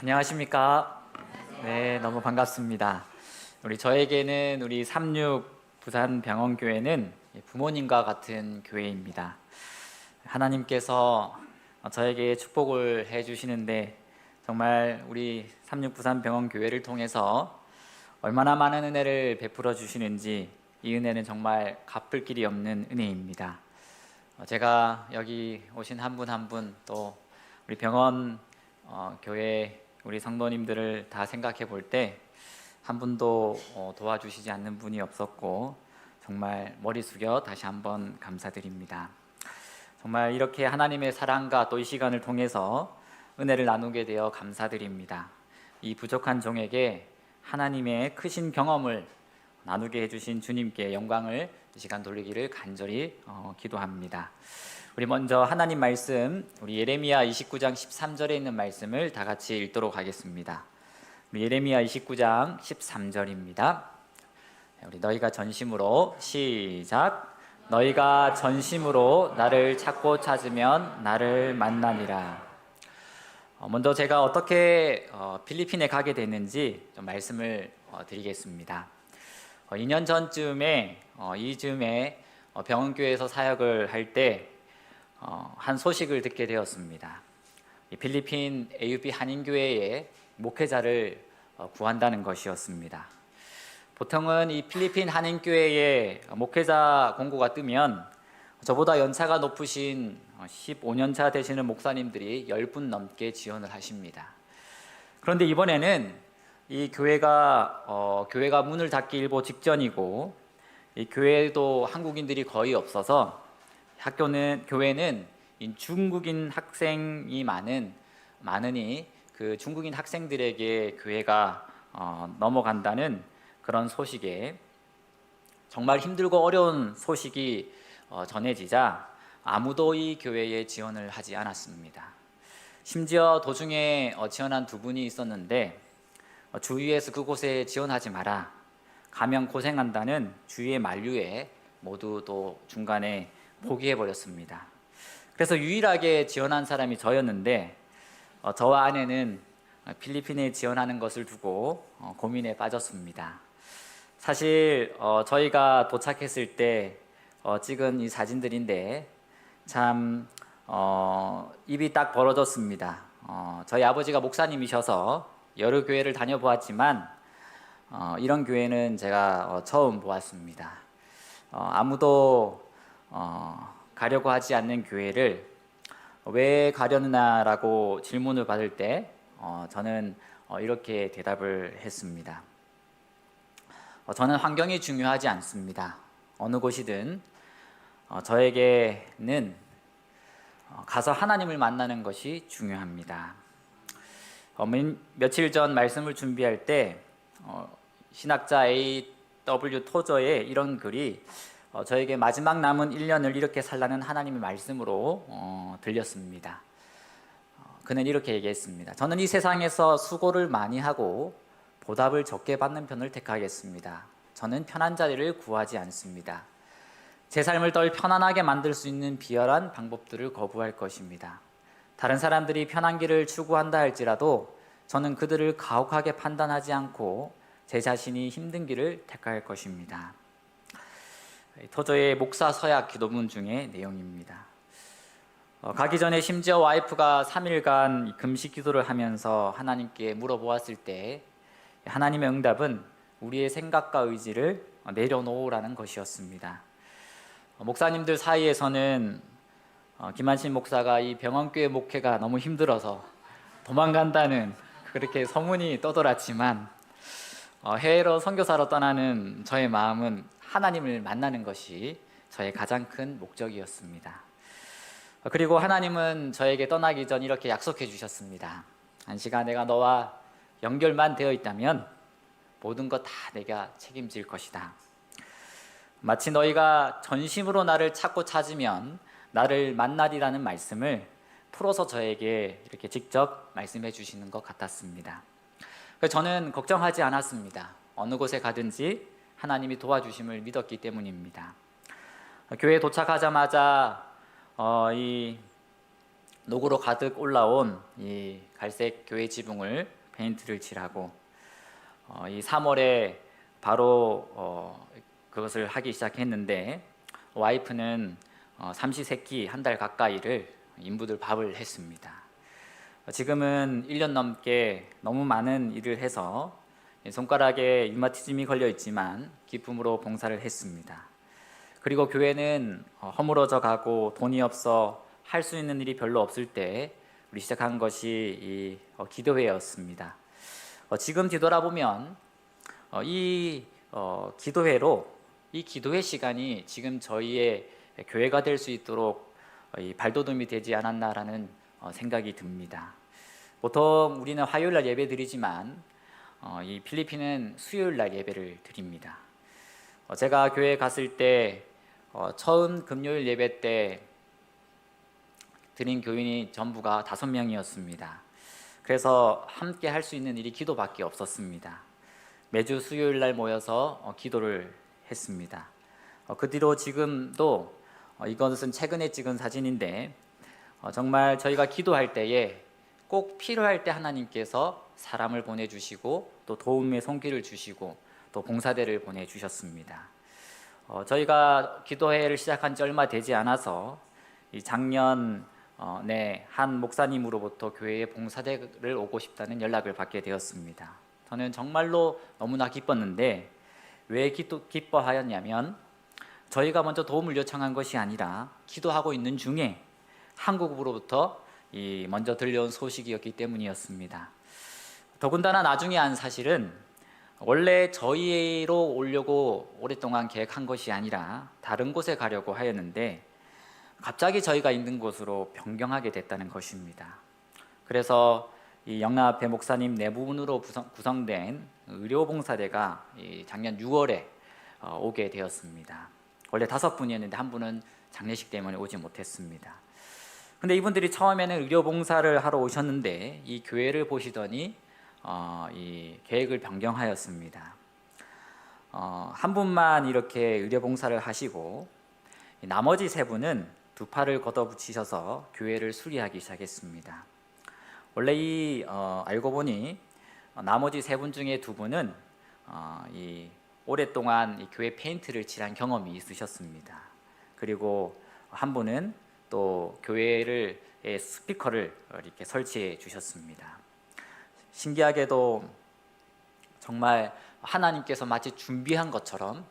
안녕하십니까? 네, 너무 반갑습니다. 저에게는 우리 36 부산병원교회는 부모님과 같은 교회입니다. 하나님께서 저에게 축복을 해주시는데 정말 우리 36 부산병원교회를 통해서 얼마나 많은 은혜를 베풀어 주시는지 이 은혜는 정말 갚을 길이 없는 은혜입니다. 제가 여기 오신 한 분 한 분 또 우리 병원 교회 우리 성도님들을 다 생각해 볼 때 한 분도 도와주시지 않는 분이 없었고 정말 머리 숙여 다시 한번 감사드립니다. 정말 이렇게 하나님의 사랑과 또 이 시간을 통해서 은혜를 나누게 되어 감사드립니다. 이 부족한 종에게 하나님의 크신 경험을 나누게 해주신 주님께 영광을 이 시간 돌리기를 간절히 기도합니다. 우리 먼저 하나님 말씀, 우리 예레미야 29장 13절에 있는 말씀을 다 같이 읽도록 하겠습니다. 우리 예레미야 29장 13절입니다. 우리 너희가 전심으로 시작. 너희가 전심으로 나를 찾고 찾으면 나를 만나니라. 먼저 제가 어떻게 필리핀에 가게 됐는지 좀 말씀을 드리겠습니다. 2년 전쯤에 이즈음에 병원교회에서 사역을 할 때 한 소식을 듣게 되었습니다. 필리핀 AUP 한인교회에 목회자를 구한다는 것이었습니다. 보통은 이 필리핀 한인교회에 목회자 공고가 뜨면 저보다 연차가 높으신 15년차 되시는 목사님들이 10분 넘게 지원을 하십니다. 그런데 이번에는 이 교회가 문을 닫기 일보 직전이고 이 교회도 한국인들이 거의 없어서 교회는 중국인 학생이 많으니 그 중국인 학생들에게 교회가 넘어간다는 그런 소식에 정말 힘들고 어려운 소식이 전해지자 아무도 이 교회에 지원을 하지 않았습니다. 심지어 도중에 지원한 두 분이 있었는데 주위에서 그곳에 지원하지 마라, 가면 고생한다는 주위의 만류에 모두 또 중간에 포기해버렸습니다. 그래서 유일하게 지원한 사람이 저였는데 저와 아내는 필리핀에 지원하는 것을 두고 고민에 빠졌습니다. 사실 저희가 도착했을 때 찍은 이 사진들인데 참 입이 딱 벌어졌습니다. 저희 아버지가 목사님이셔서 여러 교회를 다녀보았지만 이런 교회는 제가 처음 보았습니다. 아무도 가려고 하지 않는 교회를 왜 가려느냐라고 질문을 받을 때 저는 이렇게 대답을 했습니다. 저는 환경이 중요하지 않습니다. 어느 곳이든 저에게는 가서 하나님을 만나는 것이 중요합니다. 며칠 전 말씀을 준비할 때 신학자 A.W. 토저의 이런 글이 저에게 마지막 남은 1년을 이렇게 살라는 하나님의 말씀으로 들렸습니다. 그는 이렇게 얘기했습니다. 저는 이 세상에서 수고를 많이 하고 보답을 적게 받는 편을 택하겠습니다. 저는 편한 자리를 구하지 않습니다. 제 삶을 덜 편안하게 만들 수 있는 비열한 방법들을 거부할 것입니다. 다른 사람들이 편한 길을 추구한다 할지라도 저는 그들을 가혹하게 판단하지 않고 제 자신이 힘든 길을 택할 것입니다. 토저의 목사 서약 기도문 중의 내용입니다. 가기 전에 심지어 와이프가 3일간 금식 기도를 하면서 하나님께 물어보았을 때 하나님의 응답은 우리의 생각과 의지를 내려놓으라는 것이었습니다. 목사님들 사이에서는 김한신 목사가 이 병원교회 목회가 너무 힘들어서 도망간다는 그렇게 소문이 떠돌았지만 해외로 선교사로 떠나는 저의 마음은 하나님을 만나는 것이 저의 가장 큰 목적이었습니다. 그리고 하나님은 저에게 떠나기 전 이렇게 약속해 주셨습니다. 한시가 내가 너와 연결만 되어 있다면 모든 것 다 내가 책임질 것이다. 마치 너희가 전심으로 나를 찾고 찾으면 나를 만나리라는 말씀을 풀어서 저에게 이렇게 직접 말씀해 주시는 것 같았습니다. 저는 걱정하지 않았습니다. 어느 곳에 가든지 하나님이 도와주심을 믿었기 때문입니다. 교회에 도착하자마자 이 녹으로 가득 올라온 이 갈색 교회 지붕을 페인트를 칠하고 이 3월에 바로 그것을 하기 시작했는데 와이프는 삼시세끼 한 달 가까이를 인부들 밥을 했습니다. 지금은 1년 넘게 너무 많은 일을 해서 손가락에 류마티즘이 걸려 있지만 기쁨으로 봉사를 했습니다. 그리고 교회는 허물어져 가고 돈이 없어 할 수 있는 일이 별로 없을 때 우리 시작한 것이 이 기도회였습니다. 지금 뒤돌아보면 이 기도회로 이 기도회 시간이 지금 저희의 교회가 될 수 있도록 이 발돋움이 되지 않았나라는 생각이 듭니다. 보통 우리는 화요일 날 예배 드리지만 이 필리핀은 수요일 날 예배를 드립니다. 제가 교회에 갔을 때 처음 금요일 예배 때 드린 교인이 전부가 5명이었습니다. 그래서 함께 할 수 있는 일이 기도밖에 없었습니다. 매주 수요일 날 모여서 기도를 했습니다. 그 뒤로 지금도 이것은 최근에 찍은 사진인데 정말 저희가 기도할 때에 꼭 필요할 때 하나님께서 사람을 보내주시고 또 도움의 손길을 주시고 또 봉사대를 보내주셨습니다. 저희가 기도회를 시작한 지 얼마 되지 않아서 이 작년에 한 목사님으로부터 교회에 봉사대를 오고 싶다는 연락을 받게 되었습니다. 저는 정말로 너무나 기뻤는데 왜 기뻐하였냐면 저희가 먼저 도움을 요청한 것이 아니라 기도하고 있는 중에 한국으로부터 먼저 들려온 소식이었기 때문이었습니다. 더군다나 나중에 한 사실은 원래 저희로 오려고 오랫동안 계획한 것이 아니라 다른 곳에 가려고 하였는데 갑자기 저희가 있는 곳으로 변경하게 됐다는 것입니다. 그래서 이 영락앞에 목사님 내부분으로 구성된 의료봉사대가 작년 6월에 오게 되었습니다. 원래 5분이었는데 한 분은 장례식 때문에 오지 못했습니다. 근데 이분들이 처음에는 의료봉사를 하러 오셨는데 이 교회를 보시더니 이 계획을 변경하였습니다. 한 분만 이렇게 의료봉사를 하시고 나머지 3분은 2팔을 걷어붙이셔서 교회를 수리하기 시작했습니다. 원래 알고 보니 나머지 3분 중에 2분은 오랫동안 이 교회 페인트를 칠한 경험이 있으셨습니다. 그리고 한 분은 또 교회의 스피커를 이렇게 설치해 주셨습니다. 신기하게도 정말 하나님께서 마치 준비한 것처럼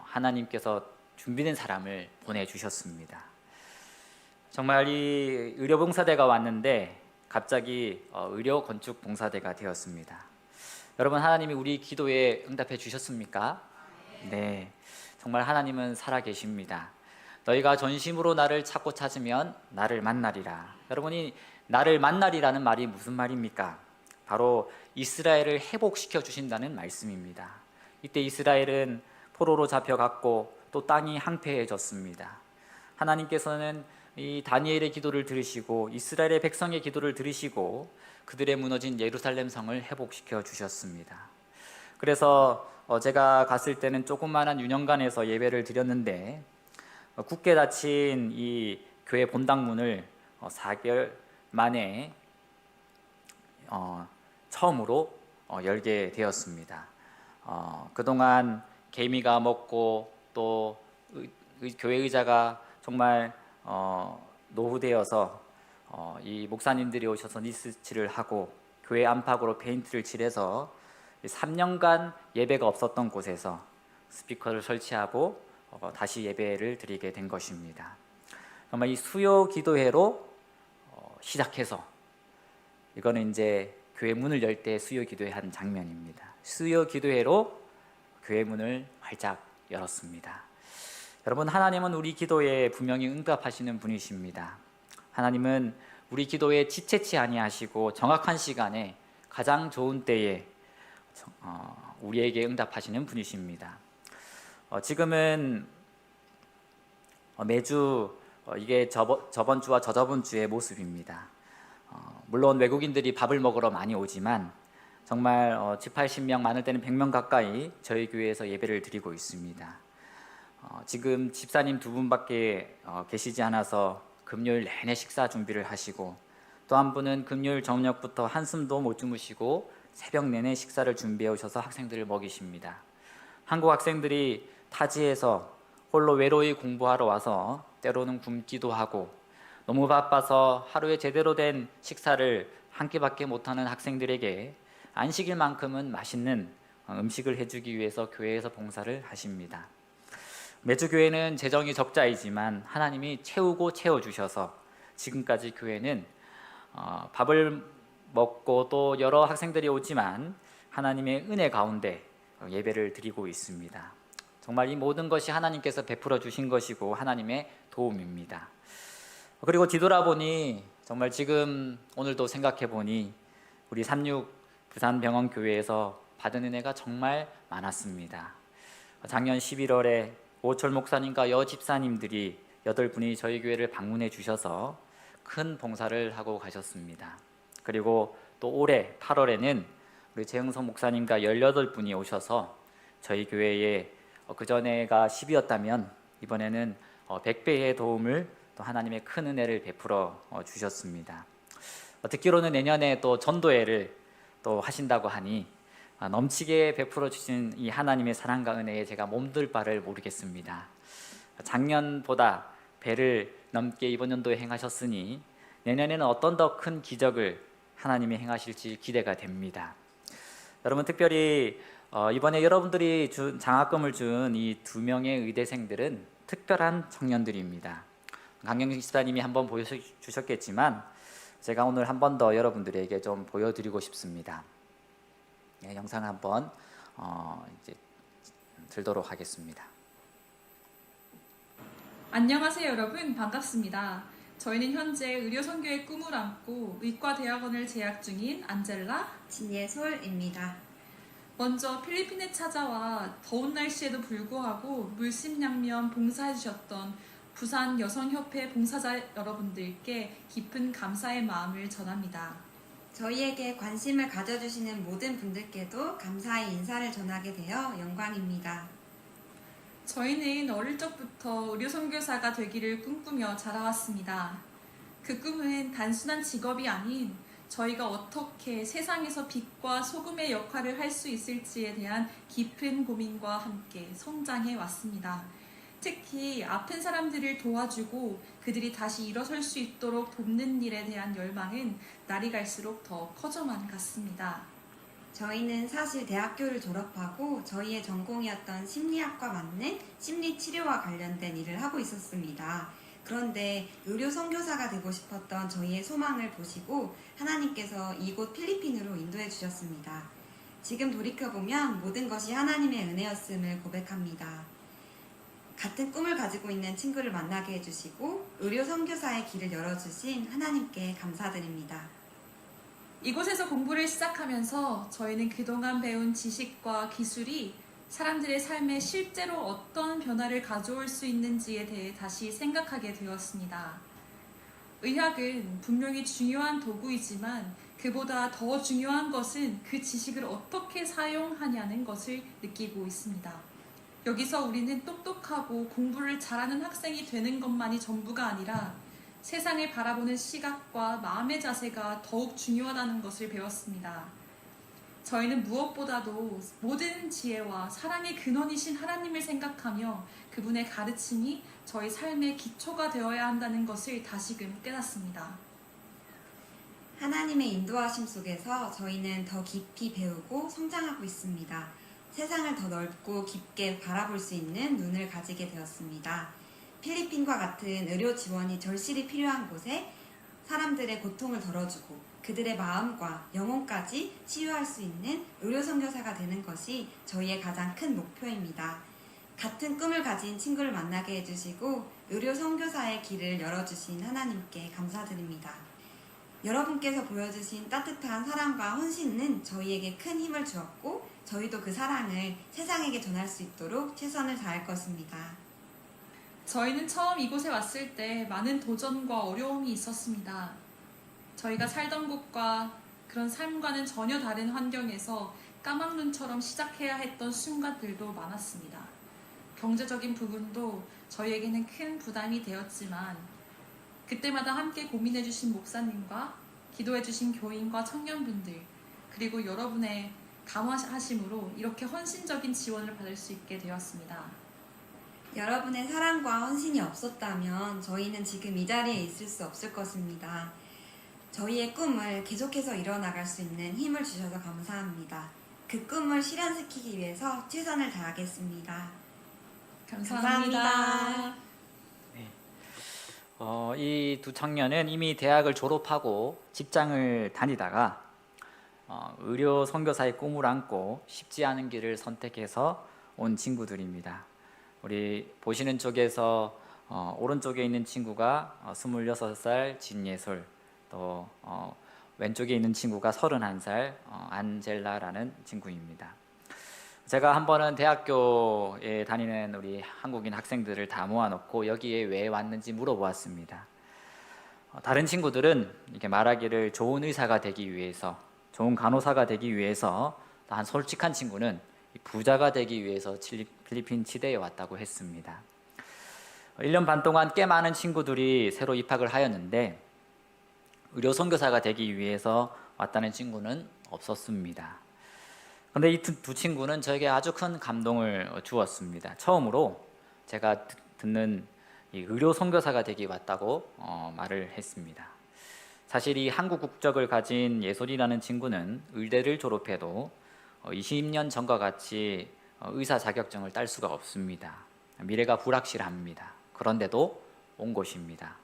하나님께서 준비된 사람을 보내주셨습니다. 정말 이 의료봉사대가 왔는데 갑자기 의료건축봉사대가 되었습니다. 여러분, 하나님이 우리 기도에 응답해 주셨습니까? 네, 정말 하나님은 살아계십니다. 너희가 전심으로 나를 찾으면 나를 만나리라. 여러분이 나를 만나리라는 말이 무슨 말입니까? 바로 이스라엘을 회복시켜 주신다는 말씀입니다. 이때 이스라엘은 포로로 잡혀갔고 또 땅이 황폐해졌습니다. 하나님께서는 이 다니엘의 기도를 들으시고 이스라엘의 백성의 기도를 들으시고 그들의 무너진 예루살렘 성을 회복시켜 주셨습니다. 그래서 제가 갔을 때는 조그마한 유년관에서 예배를 드렸는데 굳게 닫힌 이 교회 본당문을 4개월 만에 처음으로 열게 되었습니다. 그동안 개미가 먹고 또 교회 의자가 정말 노후되어서 이 목사님들이 오셔서 니스칠을 하고 교회 안팎으로 페인트를 칠해서 3년간 예배가 없었던 곳에서 스피커를 설치하고 다시 예배를 드리게 된 것입니다. 정말 이 수요 기도회로 시작해서 이거는 이제 교회 문을 열 때 수요 기도회 한 장면입니다. 수요 기도회로 교회 문을 활짝 열었습니다. 여러분, 하나님은 우리 기도에 분명히 응답하시는 분이십니다. 하나님은 우리 기도에 지체치 아니하시고 정확한 시간에 가장 좋은 때에 우리에게 응답하시는 분이십니다. 지금은 매주 이게 저번 주와 저저번 주의 모습입니다. 물론 외국인들이 밥을 먹으러 많이 오지만 정말 80명 많을 때는 100명 가까이 저희 교회에서 예배를 드리고 있습니다. 지금 집사님 2분밖에 계시지 않아서 금요일 내내 식사 준비를 하시고, 또 한 분은 금요일 저녁부터 한숨도 못 주무시고 새벽 내내 식사를 준비해 오셔서 학생들을 먹이십니다. 한국 학생들이 타지에서 홀로 외로이 공부하러 와서 때로는 굶기도 하고, 너무 바빠서 하루에 제대로 된 식사를 한 끼밖에 못하는 학생들에게 안식일만큼은 맛있는 음식을 해주기 위해서 교회에서 봉사를 하십니다. 매주 교회는 재정이 적자이지만 하나님이 채우고 채워주셔서 지금까지 교회는 밥을 먹고 또 여러 학생들이 오지만 하나님의 은혜 가운데 예배를 드리고 있습니다. 정말 이 모든 것이 하나님께서 베풀어 주신 것이고 하나님의 도움입니다. 그리고 뒤돌아보니 정말 지금 오늘도 생각해 보니 우리 36 부산병원교회에서 받은 은혜가 정말 많았습니다. 작년 11월에 오철 목사님과 여 집사님들이 8분이 저희 교회를 방문해 주셔서 큰 봉사를 하고 가셨습니다. 그리고 또 올해 8월에는 우리 재흥성 목사님과 18분이 오셔서 저희 교회에 그전에가 10이었다면 이번에는 100배의 도움을 또 하나님의 큰 은혜를 베풀어 주셨습니다. 듣기로는 내년에 또 전도회를 또 하신다고 하니 넘치게 베풀어 주신 이 하나님의 사랑과 은혜에 제가 몸둘 바를 모르겠습니다. 작년보다 배를 넘게 이번 연도에 행하셨으니 내년에는 어떤 더 큰 기적을 하나님이 행하실지 기대가 됩니다. 여러분, 특별히 이번에 여러분들이 장학금을 준 이 2명의 의대생들은 특별한 청년들입니다. 강경식 집사님이 한번 보여주셨겠지만 제가 오늘 한 번 더 여러분들에게 좀 보여드리고 싶습니다. 네, 영상 한번 이제 들도록 하겠습니다. 안녕하세요 여러분, 반갑습니다. 저희는 현재 의료선교의 꿈을 안고 의과대학원을 재학 중인 안젤라, 진예솔입니다. 먼저 필리핀에 찾아와 더운 날씨에도 불구하고 물심양면 봉사해주셨던 부산 여성협회 봉사자 여러분들께 깊은 감사의 마음을 전합니다. 저희에게 관심을 가져주시는 모든 분들께도 감사의 인사를 전하게 되어 영광입니다. 저희는 어릴 적부터 의료선교사가 되기를 꿈꾸며 자라왔습니다. 그 꿈은 단순한 직업이 아닌 저희가 어떻게 세상에서 빛과 소금의 역할을 할 수 있을지에 대한 깊은 고민과 함께 성장해 왔습니다. 특히 아픈 사람들을 도와주고 그들이 다시 일어설 수 있도록 돕는 일에 대한 열망은 날이 갈수록 더 커져만 갔습니다. 저희는 사실 대학교를 졸업하고 저희의 전공이었던 심리학과 맞는 심리치료와 관련된 일을 하고 있었습니다. 그런데 의료 선교사가 되고 싶었던 저희의 소망을 보시고 하나님께서 이곳 필리핀으로 인도해 주셨습니다. 지금 돌이켜보면 모든 것이 하나님의 은혜였음을 고백합니다. 같은 꿈을 가지고 있는 친구를 만나게 해주시고 의료 선교사의 길을 열어주신 하나님께 감사드립니다. 이곳에서 공부를 시작하면서 저희는 그동안 배운 지식과 기술이 사람들의 삶에 실제로 어떤 변화를 가져올 수 있는지에 대해 다시 생각하게 되었습니다. 의학은 분명히 중요한 도구이지만 그보다 더 중요한 것은 그 지식을 어떻게 사용하냐는 것을 느끼고 있습니다. 여기서 우리는 똑똑하고 공부를 잘하는 학생이 되는 것만이 전부가 아니라 세상을 바라보는 시각과 마음의 자세가 더욱 중요하다는 것을 배웠습니다. 저희는 무엇보다도 모든 지혜와 사랑의 근원이신 하나님을 생각하며 그분의 가르침이 저희 삶의 기초가 되어야 한다는 것을 다시금 깨닫습니다. 하나님의 인도하심 속에서 저희는 더 깊이 배우고 성장하고 있습니다. 세상을 더 넓고 깊게 바라볼 수 있는 눈을 가지게 되었습니다. 필리핀과 같은 의료 지원이 절실히 필요한 곳에 사람들의 고통을 덜어주고 그들의 마음과 영혼까지 치유할 수 있는 의료 선교사가 되는 것이 저희의 가장 큰 목표입니다. 같은 꿈을 가진 친구를 만나게 해주시고 의료 선교사의 길을 열어주신 하나님께 감사드립니다. 여러분께서 보여주신 따뜻한 사랑과 헌신은 저희에게 큰 힘을 주었고 저희도 그 사랑을 세상에게 전할 수 있도록 최선을 다할 것입니다. 저희는 처음 이곳에 왔을 때 많은 도전과 어려움이 있었습니다. 저희가 살던 곳과 그런 삶과는 전혀 다른 환경에서 까막눈처럼 시작해야 했던 순간들도 많았습니다. 경제적인 부분도 저희에게는 큰 부담이 되었지만 그때마다 함께 고민해주신 목사님과 기도해주신 교인과 청년분들, 그리고 여러분의 감화하심으로 이렇게 헌신적인 지원을 받을 수 있게 되었습니다. 여러분의 사랑과 헌신이 없었다면 저희는 지금 이 자리에 있을 수 없을 것입니다. 저희의 꿈을 계속해서 이뤄나갈 수 있는 힘을 주셔서 감사합니다. 그 꿈을 실현시키기 위해서 최선을 다하겠습니다. 감사합니다. 이 두 청년은 이미 대학을 졸업하고 직장을 다니다가 의료 선교사의 꿈을 안고 쉽지 않은 길을 선택해서 온 친구들입니다. 우리 보시는 쪽에서 오른쪽에 있는 친구가 26살 진예솔, 또 왼쪽에 있는 친구가 31살 안젤라라는 친구입니다. 제가 한 번은 대학교에 다니는 우리 한국인 학생들을 다 모아놓고 여기에 왜 왔는지 물어보았습니다. 다른 친구들은 이렇게 말하기를 좋은 의사가 되기 위해서, 좋은 간호사가 되기 위해서, 한 솔직한 친구는 부자가 되기 위해서 필리핀 치대에 왔다고 했습니다. 1년 반 동안 꽤 많은 친구들이 새로 입학을 하였는데 의료 선교사가 되기 위해서 왔다는 친구는 없었습니다. 그런데 이 두 친구는 저에게 아주 큰 감동을 주었습니다. 처음으로 제가 듣는 이 의료 선교사가 되기 왔다고 말을 했습니다. 사실 이 한국 국적을 가진 예솔이라는 친구는 의대를 졸업해도 20년 전과 같이 의사 자격증을 딸 수가 없습니다. 미래가 불확실합니다. 그런데도 온 곳입니다.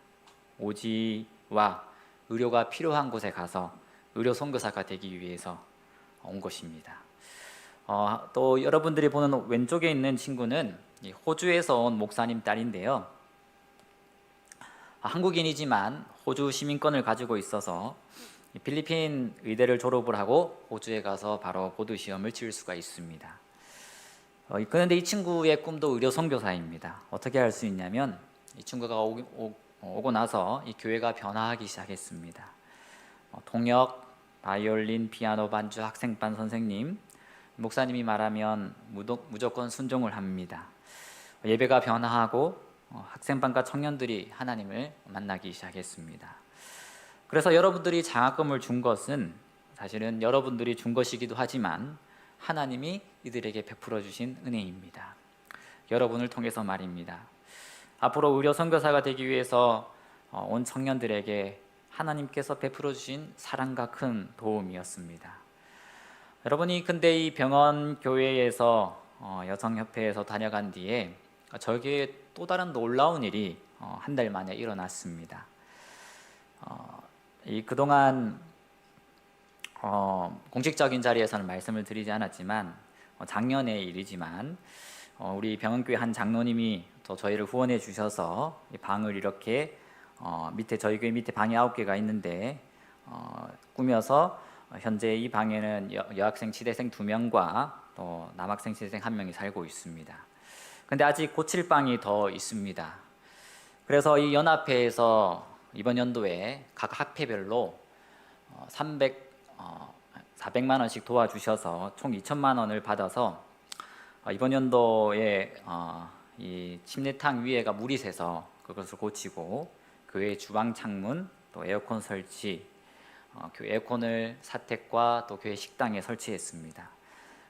오지와 의료가 필요한 곳에 가서 의료 선교사가 되기 위해서 온 것입니다. 또 여러분들이 보는 왼쪽에 있는 친구는 호주에서 온 목사님 딸인데요. 한국인이지만 호주 시민권을 가지고 있어서 필리핀 의대를 졸업을 하고 호주에 가서 바로 보드 시험을 치를 수가 있습니다. 그런데 이 친구의 꿈도 의료 선교사입니다. 어떻게 할 수 있냐면 이 친구가 오고 나서 이 교회가 변화하기 시작했습니다. 통역, 바이올린, 피아노 반주, 학생반 선생님, 목사님이 말하면 무조건 순종을 합니다. 예배가 변화하고 학생반과 청년들이 하나님을 만나기 시작했습니다. 그래서 여러분들이 장학금을 준 것은 사실은 여러분들이 준 것이기도 하지만 하나님이 이들에게 베풀어 주신 은혜입니다. 여러분을 통해서 말입니다. 앞으로 의료 선교사가 되기 위해서 온 청년들에게 하나님께서 베풀어 주신 사랑과 큰 도움이었습니다. 여러분이 근데 이 병원 교회에서 여성협회에서 다녀간 뒤에 저에게 또 다른 놀라운 일이 한 달 만에 일어났습니다. 그동안 공식적인 자리에서는 말씀을 드리지 않았지만 작년의 일이지만 우리 병원교회 한 장로님이 또 저희를 후원해 주셔서 이 방을 이렇게 밑에 저희 교회 밑에 방이 9개가 있는데 꾸며서 현재 이 방에는 여학생 치대생 2명과 또 남학생 치대생 1명이 살고 있습니다. 근데 아직 고칠 방이 더 있습니다. 그래서 이 연합회에서 이번 연도에 각 학회별로 400만 원씩 도와주셔서 총 2천만 원을 받아서 이번 연도에 이 침례탕 위에가 물이 새서 그것을 고치고 교회 주방 창문, 또 에어컨 설치, 교회 에어컨을 사택과 또 교회 식당에 설치했습니다.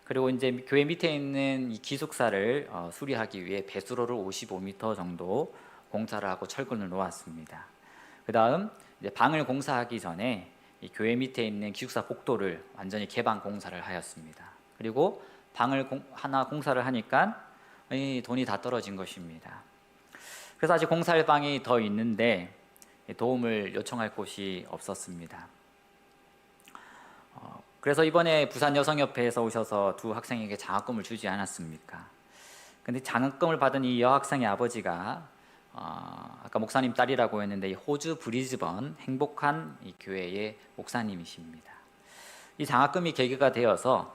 그리고 이제 교회 밑에 있는 이 기숙사를 수리하기 위해 배수로를 55m 정도 공사를 하고 철근을 놓았습니다. 그 다음 이제 방을 공사하기 전에 이 교회 밑에 있는 기숙사 복도를 완전히 개방 공사를 하였습니다. 그리고 방을 하나 공사를 하니까 이 돈이 다 떨어진 것입니다. 그래서 아직 공사할 방이 더 있는데 도움을 요청할 곳이 없었습니다. 그래서 이번에 부산 여성협회에서 오셔서 두 학생에게 장학금을 주지 않았습니까? 근데 장학금을 받은 이 여학생의 아버지가 아까 목사님 딸이라고 했는데 이 호주 브리즈번 행복한 이 교회의 목사님이십니다. 이 장학금이 계기가 되어서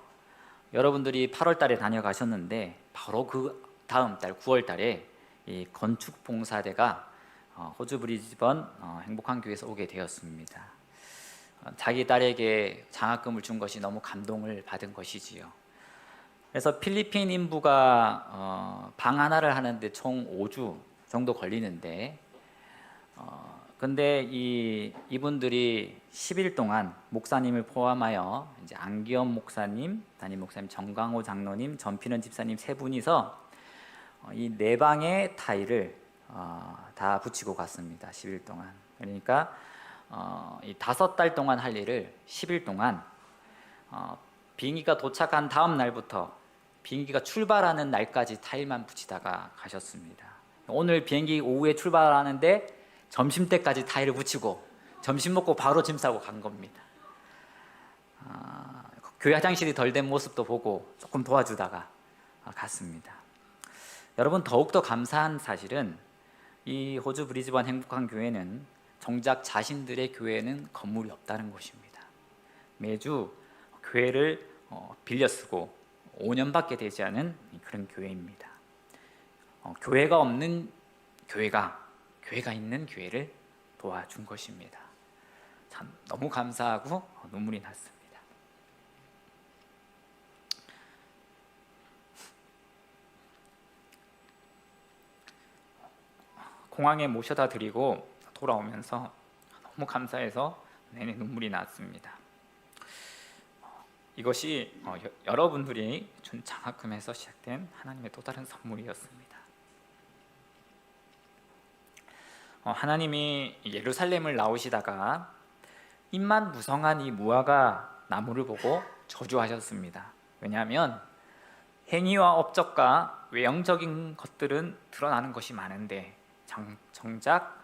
여러분들이 8월 달에 다녀가셨는데 바로 그 다음 달 9월 달에 이 건축 봉사대가 호주 브리즈번 행복한 교회에서 오게 되었습니다. 자기 딸에게 장학금을 준 것이 너무 감동을 받은 것이지요. 그래서 필리핀 인부가 방 하나를 하는데 총 5주 정도 걸리는데 근데 이분들이 10일 동안 목사님을 포함하여 이제 안기현 목사님, 담임 목사님, 정강호 장로님, 전필은 집사님 세 분이서 이 네 방의 타일을 다 붙이고 갔습니다. 10일 동안. 그러니까 이 5달 동안 할 일을 10일 동안 비행기가 도착한 다음 날부터 비행기가 출발하는 날까지 타일만 붙이다가 가셨습니다. 오늘 비행기 오후에 출발하는데 점심때까지 타일을 붙이고 점심 먹고 바로 짐 싸고 간 겁니다. 교회 화장실이 덜 된 모습도 보고 조금 도와주다가 갔습니다. 여러분, 더욱더 감사한 사실은 이 호주 브리즈번 행복한 교회는 정작 자신들의 교회에는 건물이 없다는 것입니다. 매주 교회를 빌려 쓰고 5년밖에 되지 않은 그런 교회입니다. 교회가 없는 교회가 있는 교회를 도와준 것입니다. 참 너무 감사하고 눈물이 났습니다. 공항에 모셔다 드리고 돌아오면서 너무 감사해서 내내 눈물이 났습니다. 이것이 여러분들이 준 장학금에서 시작된 하나님의 또 다른 선물이었습니다. 하나님이 예루살렘을 나오시다가 잎만 무성한 이 무화과 나무를 보고 저주하셨습니다. 왜냐하면 행위와 업적과 외형적인 것들은 드러나는 것이 많은데 정작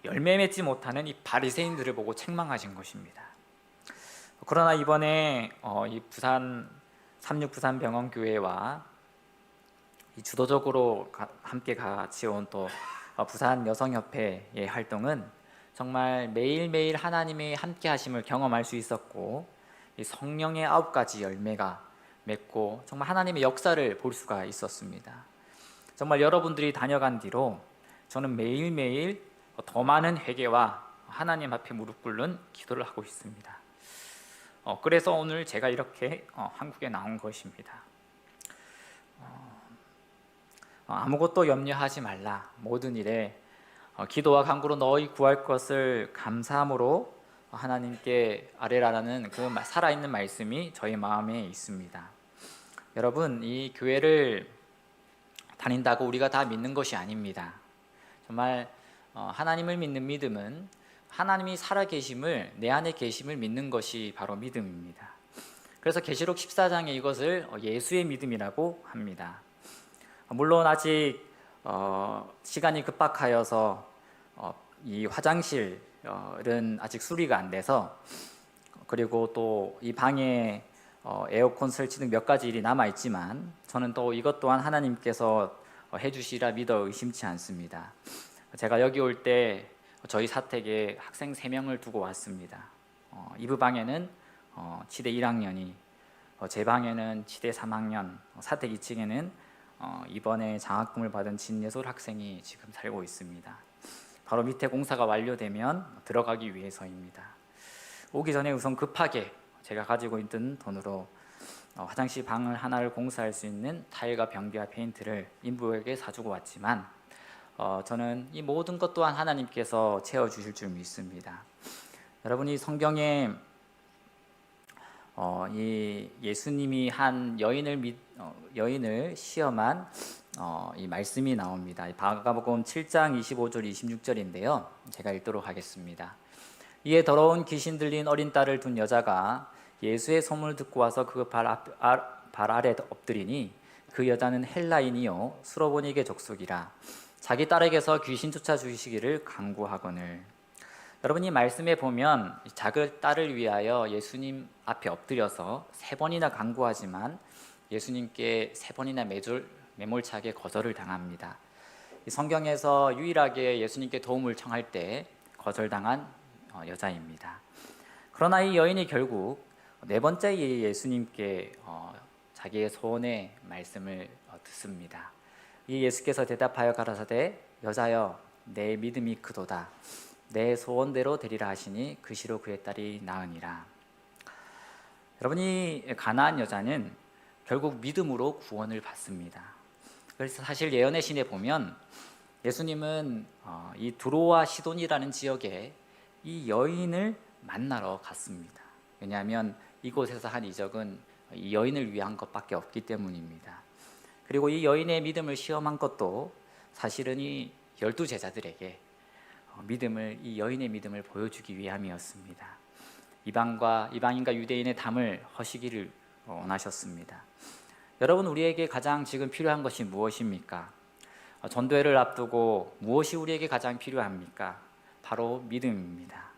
열매 맺지 못하는 이 바리새인들을 보고 책망하신 것입니다. 그러나 이번에 이 부산 삼육부산병원교회와 이 주도적으로 함께 같이 온 또 부산 여성협회의 활동은 정말 매일매일 하나님의 함께 하심을 경험할 수 있었고 이 성령의 9가지 열매가 맺고 정말 하나님의 역사를 볼 수가 있었습니다. 정말 여러분들이 다녀간 뒤로 저는 매일매일 더 많은 회개와 하나님 앞에 무릎 꿇는 기도를 하고 있습니다. 그래서 오늘 제가 이렇게 한국에 나온 것입니다. 아무것도 염려하지 말라. 모든 일에 기도와 간구로 너희 구할 것을 감사함으로 하나님께 아뢰라라는 그 살아있는 말씀이 저희 마음에 있습니다. 여러분, 이 교회를 다닌다고 우리가 다 믿는 것이 아닙니다. 정말 하나님을 믿는 믿음은 하나님이 살아계심을, 내 안에 계심을 믿는 것이 바로 믿음입니다. 그래서 계시록 14장에 이것을 예수의 믿음이라고 합니다. 물론 아직 시간이 급박하여서 이 화장실은 아직 수리가 안 돼서, 그리고 또 이 방에 에어컨 설치 등 몇 가지 일이 남아 있지만 저는 또 이것 또한 하나님께서 해주시라 믿어 의심치 않습니다. 제가 여기 올 때 저희 사택에 학생 3명을 두고 왔습니다. 이브 방에는 치대 1학년이, 제 방에는 치대 3학년, 사택 2층에는 이번에 장학금을 받은 진예솔 학생이 지금 살고 있습니다. 바로 밑에 공사가 완료되면 들어가기 위해서입니다. 오기 전에 우선 급하게 제가 가지고 있던 돈으로 화장실 방을 하나를 공사할 수 있는 타일과 변기와 페인트를 인부에게 사주고 왔지만 저는 이 모든 것 또한 하나님께서 채워주실 줄 믿습니다. 여러분이 성경에 이 예수님이 한 여인을 시험한 이 말씀이 나옵니다. 마가복음 7장 25절 26절인데요. 제가 읽도록 하겠습니다. 이에 더러운 귀신 들린 어린 딸을 둔 여자가 예수의 소문을 듣고 와서 그 발 아래 엎드리니 그 여자는 헬라인이요 수로보니게 족속이라. 자기 딸에게서 귀신 쫓아주시기를 간구하거늘. 여러분, 이 말씀에 보면 작은 딸을 위하여 예수님 앞에 엎드려서 3번이나 간구하지만 예수님께 3번이나 매몰차게 거절을 당합니다. 이 성경에서 유일하게 예수님께 도움을 청할 때 거절당한 여자입니다. 그러나 이 여인이 결국 4번째 예수님께 자기의 소원의 말씀을 듣습니다. 이 예수께서 대답하여 가라사대 여자여 내 믿음이 크도다. 내 소원대로 되리라 하시니 그 시로 그의 딸이 나으니라. 여러분이 가나안 여자는 결국 믿음으로 구원을 받습니다. 그래서 사실 예언의 신에 보면 예수님은 이 두로와 시돈이라는 지역에 이 여인을 만나러 갔습니다. 왜냐하면 이곳에서 한 이적은 이 여인을 위한 것밖에 없기 때문입니다. 그리고 이 여인의 믿음을 시험한 것도 사실은 이 12제자들에게 이 여인의 믿음을 보여주기 위함이었습니다. 이방인과 유대인의 담을 허시기를 원하셨습니다. 여러분, 우리에게 가장 지금 필요한 것이 무엇입니까? 전도회를 앞두고 무엇이 우리에게 가장 필요합니까? 바로 믿음입니다.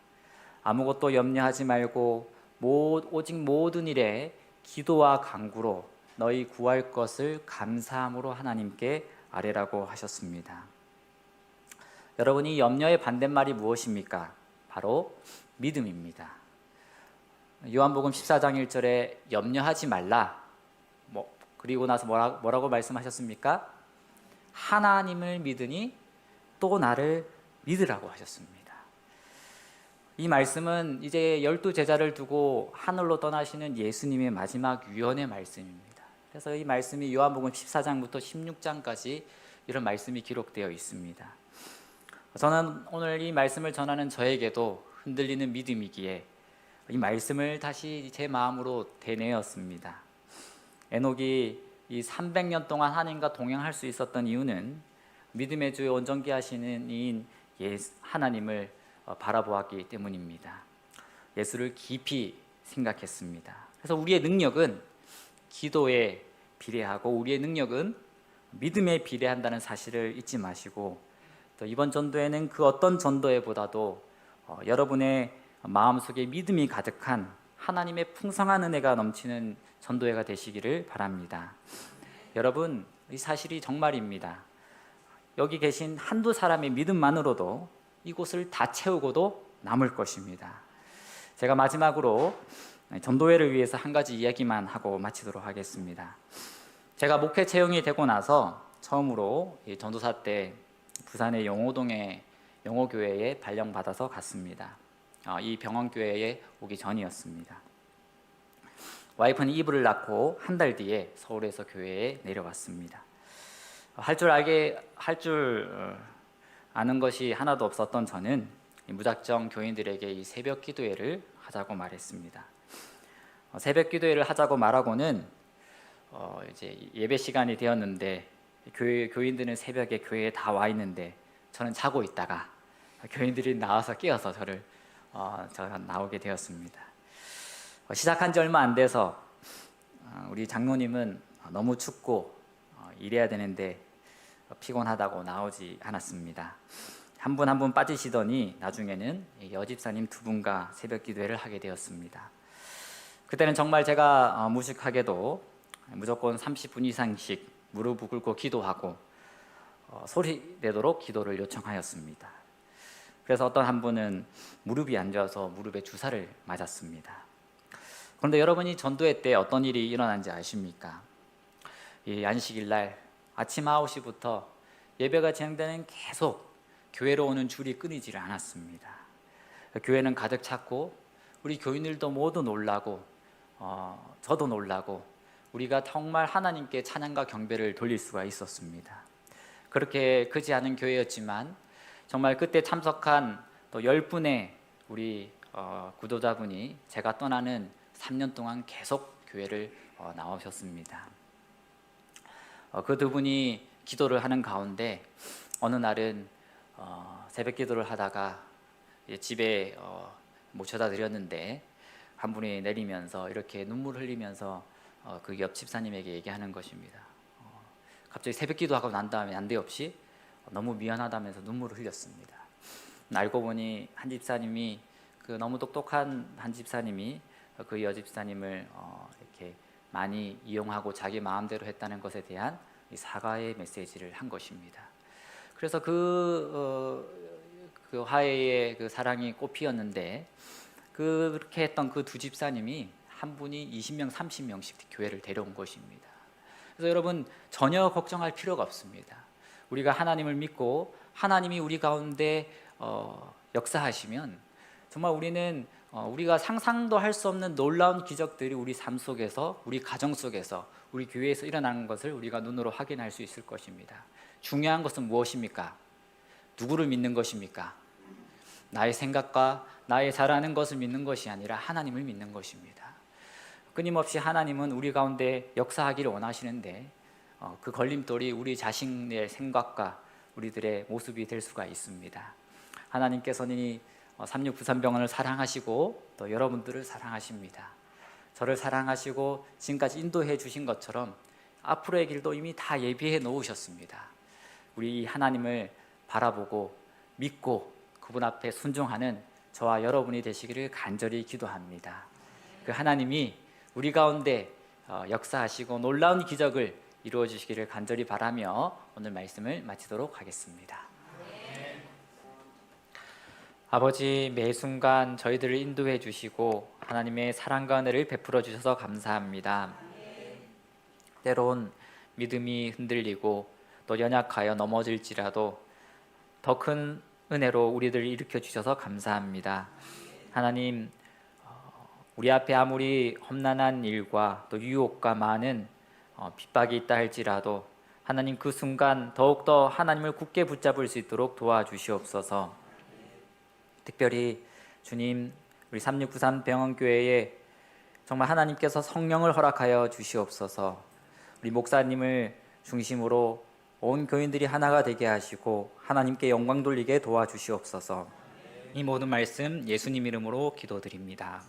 아무것도 염려하지 말고 오직 모든 일에 기도와 간구로 너희 구할 것을 감사함으로 하나님께 아뢰라고 하셨습니다. 여러분, 이 염려의 반대말이 무엇입니까? 바로 믿음입니다. 요한복음 14장 1절에 염려하지 말라. 그리고 나서 뭐라고 말씀하셨습니까? 하나님을 믿으니 또 나를 믿으라고 하셨습니다. 이 말씀은 이제 12제자를 두고 하늘로 떠나시는 예수님의 마지막 유언의 말씀입니다. 그래서 이 말씀이 요한복음 14장부터 16장까지 이런 말씀이 기록되어 있습니다. 저는 오늘 이 말씀을 전하는 저에게도 흔들리는 믿음이기에 이 말씀을 다시 제 마음으로 되뇌었습니다. 에녹이 이 300년 동안 하나님과 동행할 수 있었던 이유는 믿음의 주요 온전케 하시는 이인 하나님을 바라보았기 때문입니다. 예수를 깊이 생각했습니다. 그래서 우리의 능력은 기도에 비례하고 우리의 능력은 믿음에 비례한다는 사실을 잊지 마시고, 또 이번 전도에는 그 어떤 전도회보다도 여러분의 마음속에 믿음이 가득한 하나님의 풍성한 은혜가 넘치는 전도회가 되시기를 바랍니다. 여러분, 이 사실이 정말입니다. 여기 계신 한두 사람의 믿음만으로도 이곳을 다 채우고도 남을 것입니다. 제가 마지막으로 전도회를 위해서 한 가지 이야기만 하고 마치도록 하겠습니다. 제가 목회 채용이 되고 나서 처음으로 전도사 때 부산의 영호동의 영호교회에 발령받아서 갔습니다. 이 병원교회에 오기 전이었습니다. 와이프는 이불을 낳고 한 달 뒤에 서울에서 교회에 내려왔습니다. 할 줄 아는 것이 하나도 없었던 저는 무작정 교인들에게 이 새벽 기도회를 하자고 말했습니다. 새벽 기도회를 하자고 말하고는 이제 예배 시간이 되었는데 교인들은 새벽에 교회에 다 와 있는데 저는 자고 있다가 교인들이 나와서 깨어서 제가 나오게 되었습니다. 시작한 지 얼마 안 돼서 우리 장로님은 너무 춥고 일해야 되는데 피곤하다고 나오지 않았습니다. 한 분 한 분 빠지시더니 나중에는 여집사님 두 분과 새벽 기도회를 하게 되었습니다. 그때는 정말 제가 무식하게도 무조건 30분 이상씩 무릎을 꿇고 기도하고 소리 내도록 기도를 요청하였습니다. 그래서 어떤 한 분은 무릎이 안 좋아서 무릎에 주사를 맞았습니다. 그런데 여러분이 전도회 때 어떤 일이 일어난지 아십니까? 이 안식일 날 아침 9시부터 예배가 진행되는 계속 교회로 오는 줄이 끊이지를 않았습니다. 교회는 가득 찼고 우리 교인들도 모두 놀라고 저도 놀라고 우리가 정말 하나님께 찬양과 경배를 돌릴 수가 있었습니다. 그렇게 크지 않은 교회였지만 정말 그때 참석한 또 10분의 우리 구도자분이 제가 떠나는 3년 동안 계속 교회를 나오셨습니다. 그 두 분이 기도를 하는 가운데 어느 날은 새벽 기도를 하다가 집에 모셔다 드렸는데 한 분이 내리면서 이렇게 눈물 흘리면서 그 옆 집사님에게 얘기하는 것입니다. 갑자기 새벽 기도하고 난 다음에 난데없이 너무 미안하다면서 눈물을 흘렸습니다. 알고 보니 한 집사님이 너무 똑똑한 한 집사님이 그 여집사님을 이렇게 많이 이용하고 자기 마음대로 했다는 것에 대한 이 사과의 메시지를 한 것입니다. 그래서 그 화해의 그 사랑이 꽃피었는데 그렇게 했던 그 두 집사님이 한 분이 20명, 30명씩 교회를 데려온 것입니다. 그래서 여러분 전혀 걱정할 필요가 없습니다. 우리가 하나님을 믿고 하나님이 우리 가운데 역사하시면 정말 우리는 우리가 상상도 할 수 없는 놀라운 기적들이 우리 삶 속에서, 우리 가정 속에서, 우리 교회에서 일어나는 것을 우리가 눈으로 확인할 수 있을 것입니다. 중요한 것은 무엇입니까? 누구를 믿는 것입니까? 나의 생각과 나의 잘하는 것을 믿는 것이 아니라 하나님을 믿는 것입니다. 끊임없이 하나님은 우리 가운데 역사하기를 원하시는데 그 걸림돌이 우리 자신의 생각과 우리들의 모습이 될 수가 있습니다. 하나님께서는 이 3693병원을 사랑하시고 또 여러분들을 사랑하십니다. 저를 사랑하시고 지금까지 인도해 주신 것처럼 앞으로의 길도 이미 다 예비해 놓으셨습니다. 우리 하나님을 바라보고 믿고 그분 앞에 순종하는 저와 여러분이 되시기를 간절히 기도합니다. 그 하나님이 우리 가운데 역사하시고 놀라운 기적을 이루어 주시기를 간절히 바라며 오늘 말씀을 마치도록 하겠습니다. 아버지, 매 순간 저희들을 인도해 주시고 하나님의 사랑과 은혜를 베풀어 주셔서 감사합니다. 때론 믿음이 흔들리고 또 연약하여 넘어질지라도 더 큰 은혜로 우리들을 일으켜 주셔서 감사합니다. 하나님, 우리 앞에 아무리 험난한 일과 또 유혹과 많은 핍박이 있다 할지라도 하나님 그 순간 더욱더 하나님을 굳게 붙잡을 수 있도록 도와주시옵소서. 특별히 주님, 우리 3693 병원교회에 정말 하나님께서 성령을 허락하여 주시옵소서. 우리 목사님을 중심으로 온 교인들이 하나가 되게 하시고 하나님께 영광 돌리게 도와주시옵소서. 이 모든 말씀 예수님 이름으로 기도드립니다.